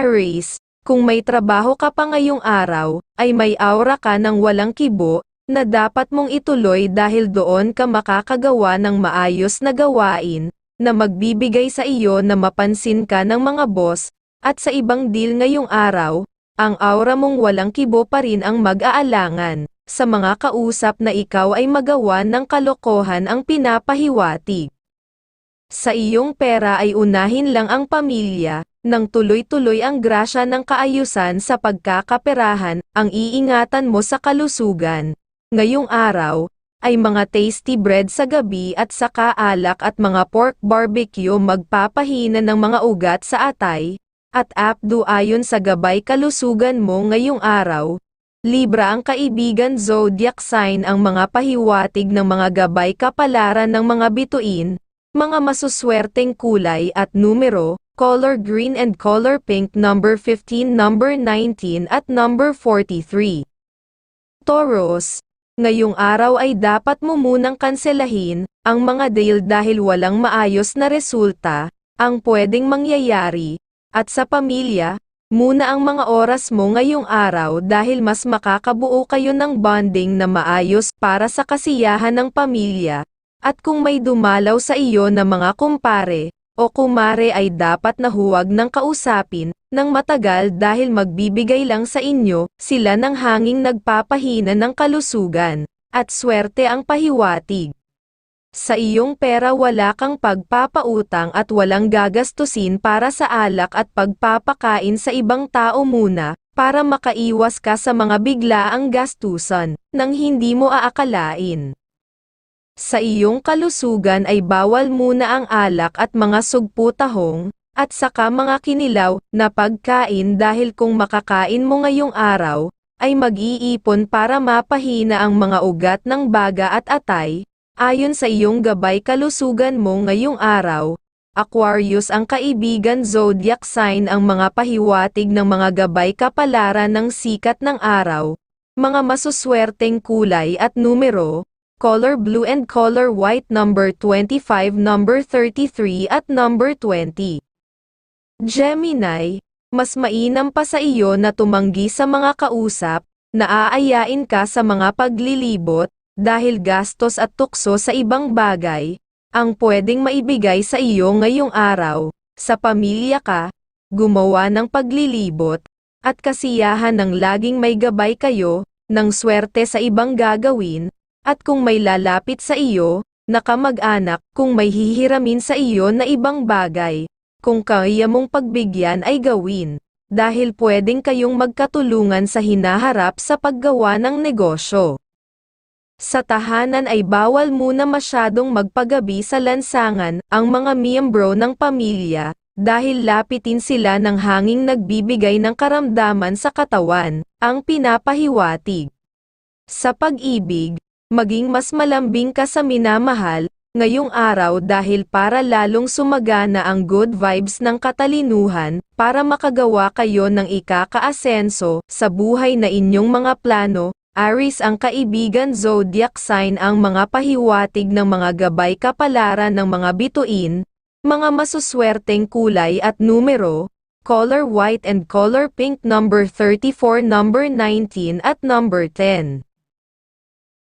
Aries, kung may trabaho ka pa ngayong araw, ay may aura ka ng walang kibo, na dapat mong ituloy dahil doon ka makakagawa ng maayos na gawain, na magbibigay sa iyo na mapansin ka ng mga boss, at sa ibang deal ngayong araw, ang aura mong walang kibo pa rin ang mag-aalangan. Sa mga kausap na ikaw ay magawa ng kalokohan ang pinapahiwatig. Sa iyong pera ay unahin lang ang pamilya, nang tuloy-tuloy ang grasya ng kaayusan sa pagkakaperahan, ang iingatan mo sa kalusugan. Ngayong araw, ay mga tasty bread sa gabi at saka alak at mga pork barbecue magpapahina ng mga ugat sa atay, at apdo ayon sa gabay kalusugan mo ngayong araw. Libra ang kaibigan zodiac sign ang mga pahiwatig ng mga gabay kapalaran ng mga bituin, mga masuswerteng kulay at numero, color green and color pink, number 15, number 19 at number 43. Taurus, ngayong araw ay dapat mo munang kanselahin ang mga deal dahil walang maayos na resulta ang pwedeng mangyayari, at sa pamilya, muna ang mga oras mo ngayong araw dahil mas makakabuo kayo ng bonding na maayos para sa kasiyahan ng pamilya, at kung may dumalaw sa iyo na mga kumpare o kumare ay dapat na huwag nang kausapin ng matagal dahil magbibigay lang sa inyo sila ng hanging nagpapahina ng kalusugan, at swerte ang pahiwatig. Sa iyong pera wala kang pagpapautang at walang gagastusin para sa alak at pagpapakain sa ibang tao muna, para makaiwas ka sa mga biglaang gastusan, nang hindi mo aakalain. Sa iyong kalusugan ay bawal muna ang alak at mga sugpo-tahong, at saka mga kinilaw na pagkain dahil kung makakain mo ngayong araw, ay mag-iipon para mapahina ang mga ugat ng baga at atay. Ayon sa iyong gabay kalusugan mo ngayong araw, Aquarius ang kaibigan zodiac sign ang mga pahiwatig ng mga gabay kapalaran ng sikat ng araw, mga masuswerteng kulay at numero, color blue and color white, number 25, number 33 at number 20. Gemini, mas mainam pa sa iyo na tumanggi sa mga kausap, na aayain ka sa mga paglilibot, dahil gastos at tukso sa ibang bagay, ang pwedeng maibigay sa iyo ngayong araw. Sa pamilya ka, gumawa ng paglilibot, at kasiyahan ng laging may gabay kayo, ng swerte sa ibang gagawin, at kung may lalapit sa iyo, na kamag-anak, kung may hihiramin sa iyo na ibang bagay, kung kaya mong pagbigyan ay gawin, dahil pwedeng kayong magkatulungan sa hinaharap sa paggawa ng negosyo. Sa tahanan ay bawal muna masyadong magpagabi sa lansangan ang mga miyembro ng pamilya, dahil lapitin sila ng hanging nagbibigay ng karamdaman sa katawan, ang pinapahiwatig. Sa pag-ibig, maging mas malambing ka sa minamahal, ngayong araw dahil para lalong sumagana ang good vibes ng katalinuhan, para makagawa kayo ng ikaka-asenso sa buhay na inyong mga plano. Aries ang kaibigan zodiac sign ang mga pahiwatig ng mga gabay kapalaran ng mga bituin, mga masuswerteng kulay at numero, color white and color pink, number 34, number 19 at number 10.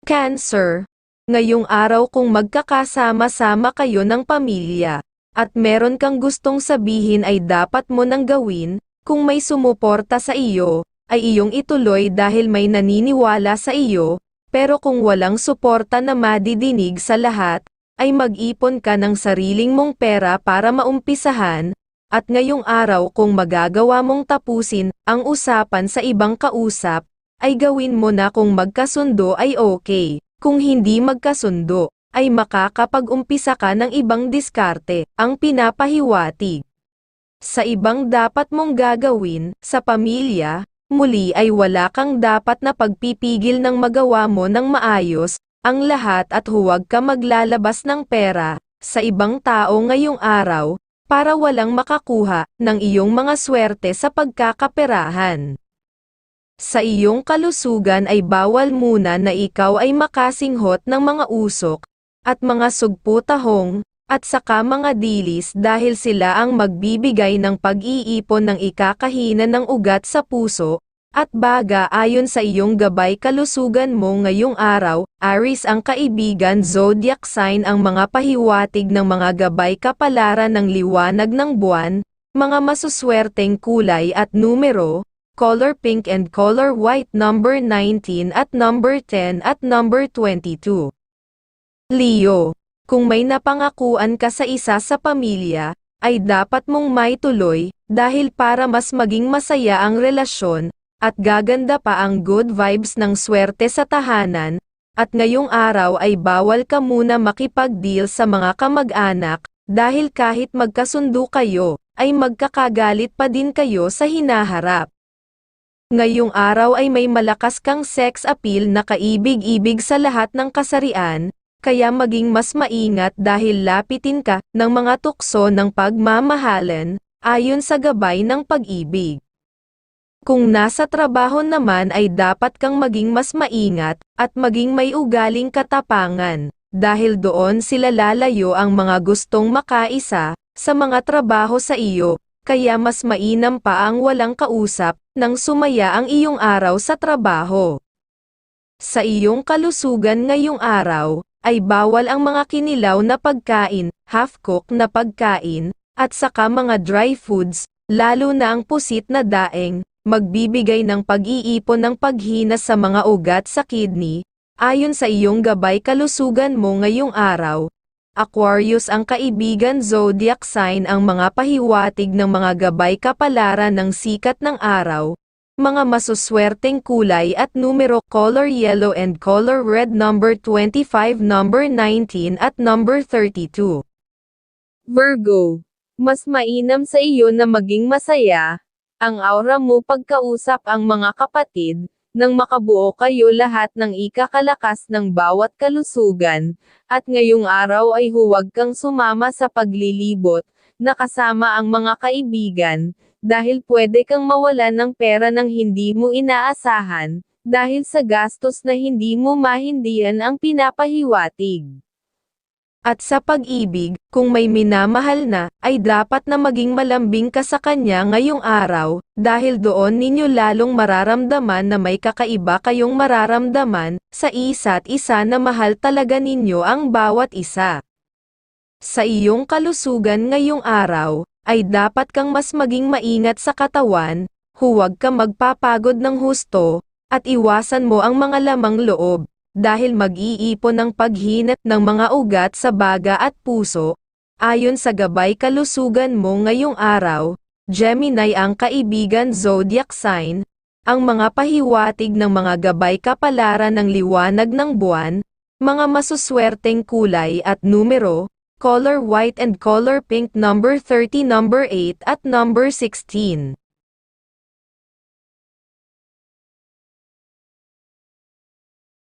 Cancer, ngayong araw kung magkakasama-sama kayo ng pamilya, at meron kang gustong sabihin ay dapat mo nang gawin, kung may sumuporta sa iyo, ay iyong ituloy dahil may naniniwala sa iyo, pero kung walang suporta na madidinig sa lahat, ay mag-ipon ka ng sariling mong pera para maumpisahan, at ngayong araw kung magagawa mong tapusin ang usapan sa ibang kausap, ay gawin mo na kung magkasundo ay okay, kung hindi magkasundo, ay makakapag-umpisa ka ng ibang diskarte, ang pinapahiwatig. Sa ibang dapat mong gagawin, sa pamilya, muli ay wala kang dapat na pagpipigil ng magawa mo ng maayos, ang lahat at huwag ka maglalabas ng pera, sa ibang tao ngayong araw, para walang makakuha ng iyong mga swerte sa pagkakaperahan. Sa iyong kalusugan ay bawal muna na ikaw ay makasinghot ng mga usok, at mga sugpo-tahong, at saka mga dilis dahil sila ang magbibigay ng pag-iipon ng ikakahina ng ugat sa puso, at baga ayon sa iyong gabay kalusugan mo ngayong araw. Aries ang kaibigan zodiac sign ang mga pahiwatig ng mga gabay kapalaran ng liwanag ng buwan, mga masuswerteng kulay at numero, color pink and color white number 19 at number 10 at number 22. Leo, kung may napangakuan ka sa isa sa pamilya, ay dapat mong maituloy, dahil para mas maging masaya ang relasyon, at gaganda pa ang good vibes ng swerte sa tahanan, at ngayong araw ay bawal ka muna makipag-deal sa mga kamag-anak, dahil kahit magkasundo kayo, ay magkakagalit pa din kayo sa hinaharap. Ngayong araw ay may malakas kang sex appeal na kaibig-ibig sa lahat ng kasarian, kaya maging mas maingat dahil lapitin ka ng mga tukso ng pagmamahalan, ayon sa gabay ng pag-ibig. Kung nasa trabaho naman ay dapat kang maging mas maingat, at maging may ugaling katapangan, dahil doon sila lalayo ang mga gustong makaisa, sa mga trabaho sa iyo, kaya mas mainam pa ang walang kausap, nang sumaya ang iyong araw sa trabaho. Sa iyong kalusugan ngayong araw, ay bawal ang mga kinilaw na pagkain, half-cooked na pagkain, at saka mga dry foods, lalo na ang pusit na daeng, magbibigay ng pag-iipon ng paghina sa mga ugat sa kidney, ayon sa iyong gabay kalusugan mo ngayong araw. Aquarius ang kaibigan zodiac sign ang mga pahiwatig ng mga gabay kapalaran ng sikat ng araw, mga masuswerteng kulay at numero color yellow and color red number 25 number 19 at number 32. Virgo, mas mainam sa iyo na maging masaya, ang aura mo pagkausap ang mga kapatid, nang makabuo kayo lahat ng ikakalakas ng bawat kalusugan, at ngayong araw ay huwag kang sumama sa paglilibot, na kasama ang mga kaibigan, dahil pwede kang mawalan ng pera ng hindi mo inaasahan, dahil sa gastos na hindi mo mahindihan ang pinapahiwatig. At sa pag-ibig, kung may minamahal na, ay dapat na maging malambing ka sa kanya ngayong araw, dahil doon ninyo lalong mararamdaman na may kakaiba kayong mararamdaman, sa isa't isa na mahal talaga ninyo ang bawat isa. Sa iyong kalusugan ngayong araw, ay dapat kang mas maging maingat sa katawan, huwag ka magpapagod ng husto, at iwasan mo ang mga lamang loob, dahil mag-iipon ng paghinat ng mga ugat sa baga at puso, ayon sa gabay kalusugan mo ngayong araw. Gemini ang kaibigan zodiac sign, ang mga pahiwatig ng mga gabay kapalaran ng liwanag ng buwan, mga masuswerteng kulay at numero, color white and color pink number 30 number 8 at number 16.